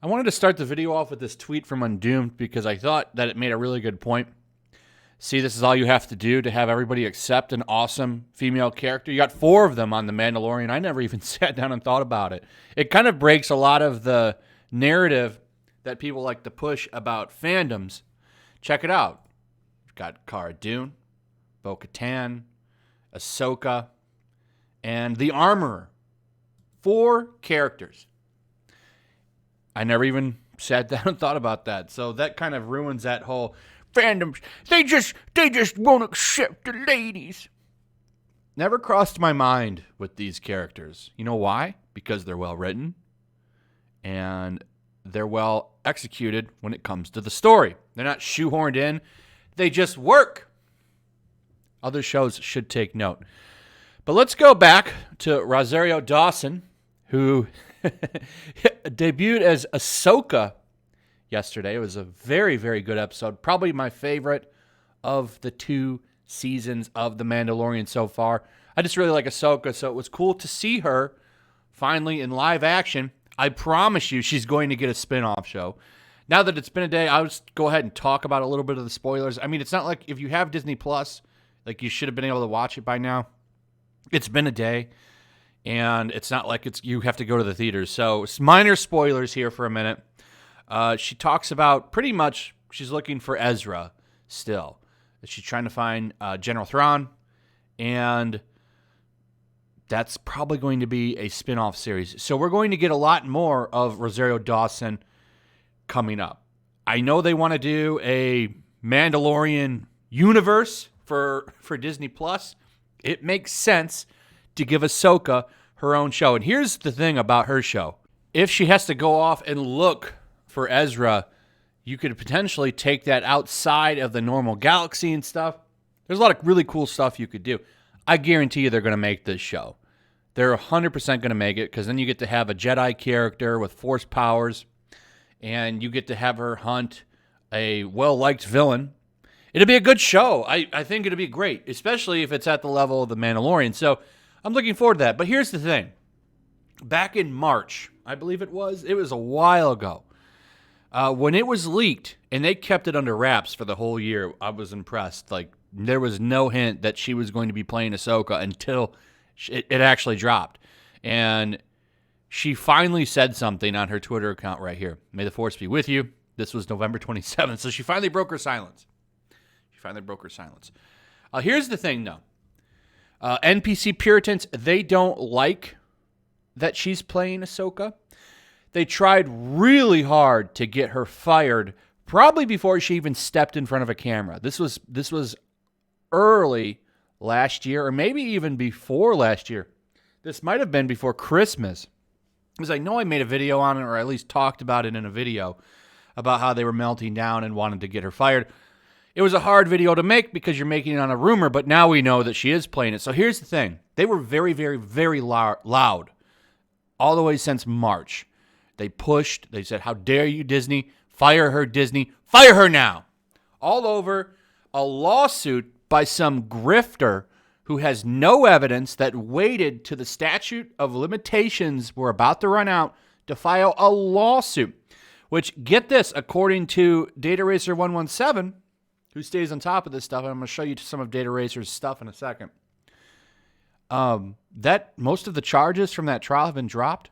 I wanted to start the video off with this tweet from Undoomed because I thought that it made a really good point. See, this is all you have to do to have everybody accept an awesome female character. You got 4 of them on The Mandalorian. I never even sat down and thought about it. It kind of breaks a lot of the narrative that people like to push about fandoms. Check it out. You've got Cara Dune, Bo-Katan, Ahsoka, and the Armorer. 4 characters. I never even sat down and thought about that. So that kind of ruins that whole fandoms. They just won't accept the ladies. Never crossed my mind with these characters. You know why? Because they're well written and they're well executed when it comes to the story. They're not shoehorned in. They just work. Other shows should take note. But let's go back to Rosario Dawson, who debuted as Ahsoka yesterday. It was a very, very good episode. Probably my favorite of the 2 seasons of The Mandalorian so far. I just really like Ahsoka, so it was cool to see her finally in live action. I promise you she's going to get a spin-off show. Now that it's been a day, I'll just go ahead and talk about a little bit of the spoilers. I mean, it's not like if you have Disney Plus, like you should have been able to watch it by now. It's been a day, and it's not like you have to go to the theaters. So it's minor spoilers here for a minute. She talks about pretty much she's looking for Ezra still. She's trying to find General Thrawn, and that's probably going to be a spin-off series. So we're going to get a lot more of Rosario Dawson coming up. I know they want to do a Mandalorian universe for Disney Plus. It makes sense to give Ahsoka her own show. And here's the thing about her show. If she has to go off and look for Ezra, you could potentially take that outside of the normal galaxy and stuff. There's a lot of really cool stuff you could do. I guarantee you they're going to make this show. They're 100% going to make it because then you get to have a Jedi character with Force powers and you get to have her hunt a well-liked villain. It'll be a good show. I think it'll be great, especially if it's at the level of The Mandalorian. So I'm looking forward to that. But here's the thing. Back in March, I believe it was a while ago, when it was leaked and they kept it under wraps for the whole year, I was impressed. Like, there was no hint that she was going to be playing Ahsoka until it actually dropped. And she finally said something on her Twitter account right here. May the Force be with you. This was November 27th. So she finally broke her silence. Here's the thing, though. NPC Puritans, they don't like that she's playing Ahsoka. They tried really hard to get her fired, probably before she even stepped in front of a camera. This was early last year, or maybe even before last year. This might have been before Christmas. Because I know I made a video on it, or at least talked about it in a video, about how they were melting down and wanted to get her fired. It was a hard video to make because you're making it on a rumor, but now we know that she is playing it. So here's the thing. They were very, very, very loud all the way since March. They pushed. They said, how dare you, Disney? Fire her, Disney. Fire her now. All over a lawsuit by some grifter who has no evidence that waited to the statute of limitations were about to run out to file a lawsuit. Which, get this, according to Data Racer 117, who stays on top of this stuff, and I'm going to show you some of Data Racer's stuff in a second, that most of the charges from that trial have been dropped,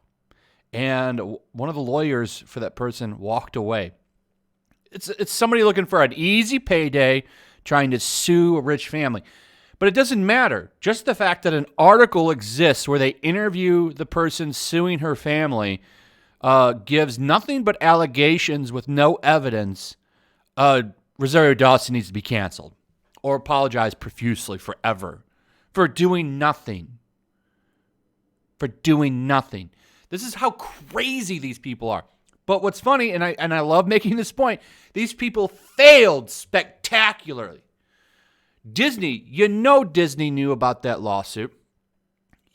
and one of the lawyers for that person walked away. It's somebody looking for an easy payday, trying to sue a rich family. But it doesn't matter. Just the fact that an article exists where they interview the person suing her family gives nothing but allegations with no evidence. Rosario Dawson needs to be canceled or apologize profusely forever for doing nothing. This is how crazy these people are. But what's funny, and I love making this point, these people failed spectacularly. Disney knew about that lawsuit.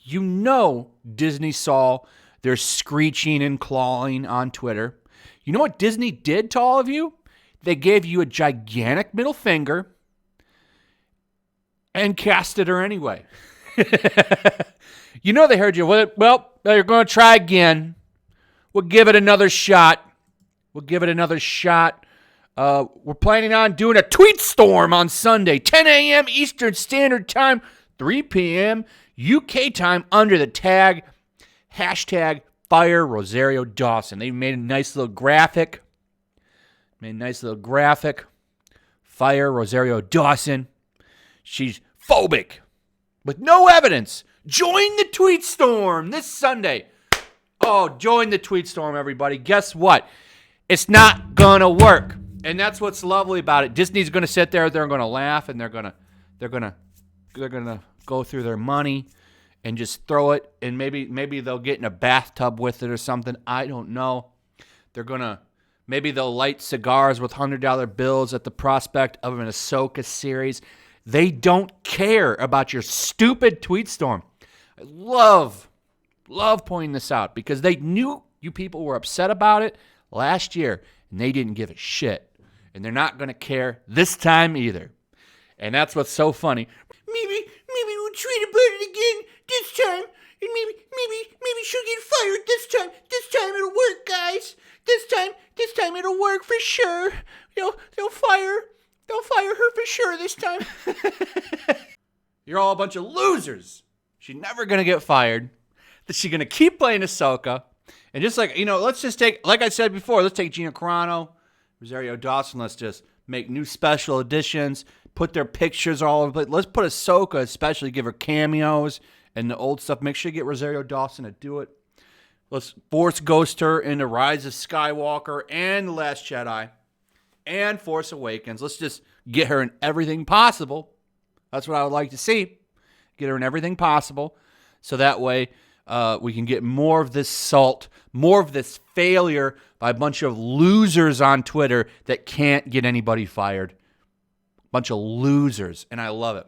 Disney saw their screeching and clawing on Twitter. You know what Disney did to all of you? They gave you a gigantic middle finger and casted her anyway. They heard you. Well, you're going to try again. We'll give it another shot. We'll give it another shot. We're planning on doing a tweet storm on Sunday, 10 a.m. Eastern Standard Time, 3 p.m. UK time under the tag, hashtag Fire Rosario Dawson. They made a nice little graphic. Fire Rosario Dawson. She's phobic with no evidence. Join the tweet storm this Sunday. Oh, join the tweet storm, everybody. Guess what? It's not going to work. And that's what's lovely about it. Disney's going to sit there, they're going to laugh, and they're going to go through their money and just throw it, and maybe they'll get in a bathtub with it or something. I don't know. Maybe they'll light cigars with $100 bills at the prospect of an Ahsoka series. They don't care about your stupid tweet storm. I love pointing this out because they knew you people were upset about it last year, and they didn't give a shit. And they're not going to care this time either. And that's what's so funny. Maybe we'll tweet about it again this time, and maybe she'll get fired this time. This time it'll work, guys. This time it'll work for sure. They'll fire her for sure this time. You're all a bunch of losers. She's never gonna get fired. That she's gonna keep playing Ahsoka, and just let's just take, like I said before, let's take Gina Carano, Rosario Dawson. Let's just make new special editions. Put their pictures all over the place. Let's put Ahsoka, especially give her cameos and the old stuff. Make sure you get Rosario Dawson to do it. Let's Force Ghost her into Rise of Skywalker and The Last Jedi and Force Awakens. Let's just get her in everything possible. That's what I would like to see. Get her in everything possible. So that way we can get more of this salt, more of this failure by a bunch of losers on Twitter that can't get anybody fired. Bunch of losers, and I love it.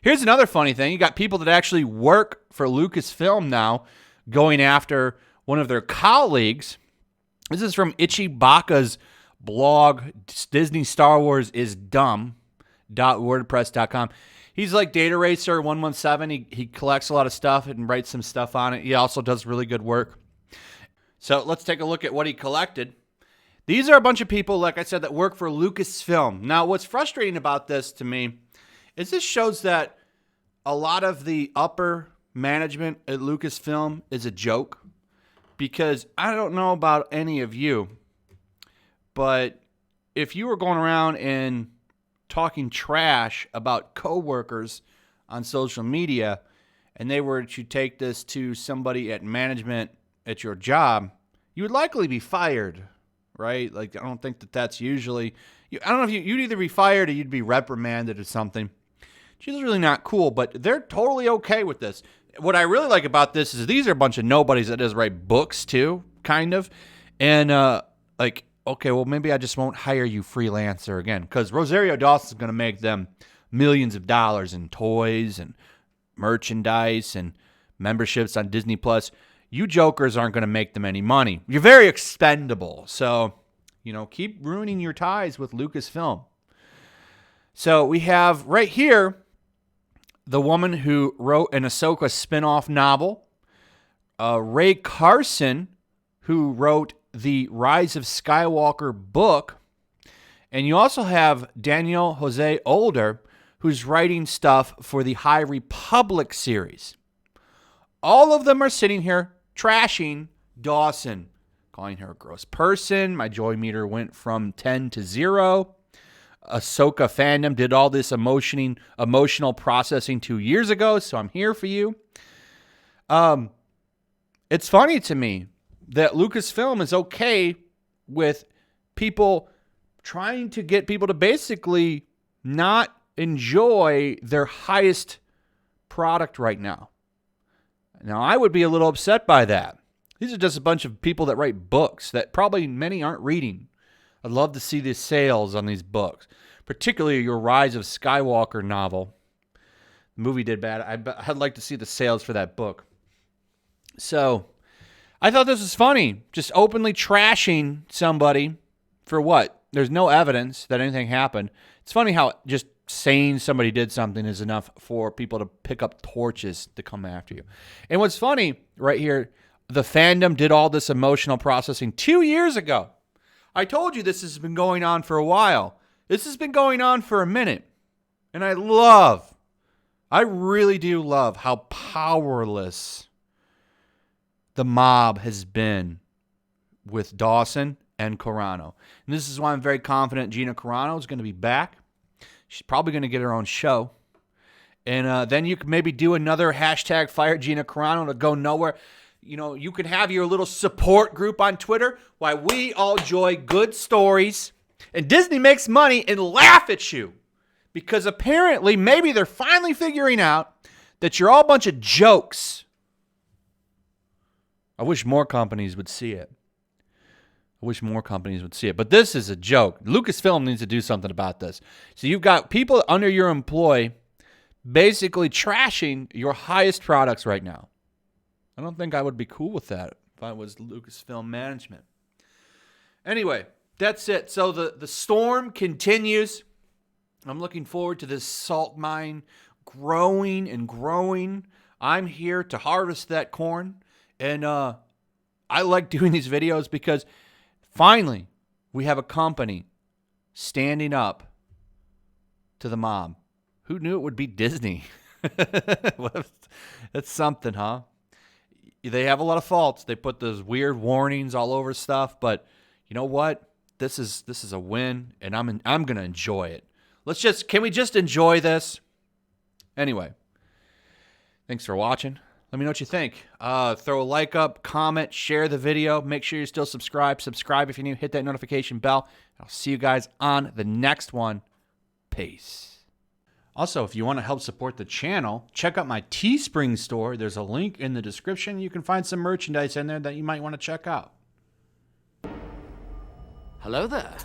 Here's another funny thing. You got people that actually work for Lucasfilm now going after one of their colleagues. This is from Itchy Baka's blog, Disney Star Wars is dumb.wordpress.com. He's like Data Racer 117. He collects a lot of stuff and writes some stuff on it. He also does really good work. So let's take a look at what he collected. These are a bunch of people, like I said, that work for Lucasfilm. Now, what's frustrating about this to me is this shows that a lot of the upper management at Lucasfilm is a joke, because I don't know about any of you, but if you were going around and talking trash about coworkers on social media and they were to take this to somebody at management at your job, you would likely be fired, right? Like, I don't think that's usually, I don't know if you'd either be fired or you'd be reprimanded or something. She's really not cool, but they're totally okay with this. What I really like about this is these are a bunch of nobodies that just write books too, kind of. And okay, well, maybe I just won't hire you freelancer again, because Rosario Dawson is going to make them millions of dollars in toys and merchandise and memberships on Disney Plus. You jokers aren't going to make them any money. You're very expendable. So, keep ruining your ties with Lucasfilm. So we have right here the woman who wrote an Ahsoka spin-off novel, Ray Carson, who wrote the Rise of Skywalker book, and you also have Daniel Jose Older, who's writing stuff for the High Republic series. All of them are sitting here trashing Dawson, calling her a gross person. My joy meter went from 10 to 0. Ahsoka fandom did all this emotional processing 2 years ago, so I'm here for you. It's funny to me that Lucasfilm is okay with people trying to get people to basically not enjoy their highest product right now. Now, I would be a little upset by that. These are just a bunch of people that write books that probably many aren't reading. I'd love to see the sales on these books, particularly your Rise of Skywalker novel. The movie did bad. I'd like to see the sales for that book. So I thought this was funny, just openly trashing somebody for what? There's no evidence that anything happened. It's funny how just saying somebody did something is enough for people to pick up torches to come after you. And what's funny right here, the fandom did all this emotional processing 2 years ago. I told you this has been going on for a while. This has been going on for a minute. And I really do love how powerless the mob has been with Dawson and Carano. And this is why I'm very confident Gina Carano is going to be back. She's probably going to get her own show. And then you could maybe do another hashtag Fire Gina Carano to go nowhere. You know, you could have your little support group on Twitter while we all enjoy good stories and Disney makes money and laugh at you. Because apparently, maybe they're finally figuring out that you're all a bunch of jokes. I wish more companies would see it. But this is a joke. Lucasfilm needs to do something about this. So you've got people under your employ basically trashing your highest products right now. I don't think I would be cool with that if I was Lucasfilm management. Anyway, that's it. So the storm continues. I'm looking forward to this salt mine growing and growing. I'm here to harvest that corn. And I like doing these videos because finally we have a company standing up to the mob. Who knew it would be Disney? That's something, huh? They have a lot of faults. They put those weird warnings all over stuff, but you know what? This is a win, and I'm gonna enjoy it. Can we just enjoy this? Anyway, thanks for watching. Let me know what you think. Throw a like up, comment, share the video. Make sure you're still subscribed. Subscribe if you're new. Hit that notification bell. I'll see you guys on the next one. Peace. Also, if you want to help support the channel, check out my Teespring store. There's a link in the description. You can find some merchandise in there that you might want to check out. Hello there.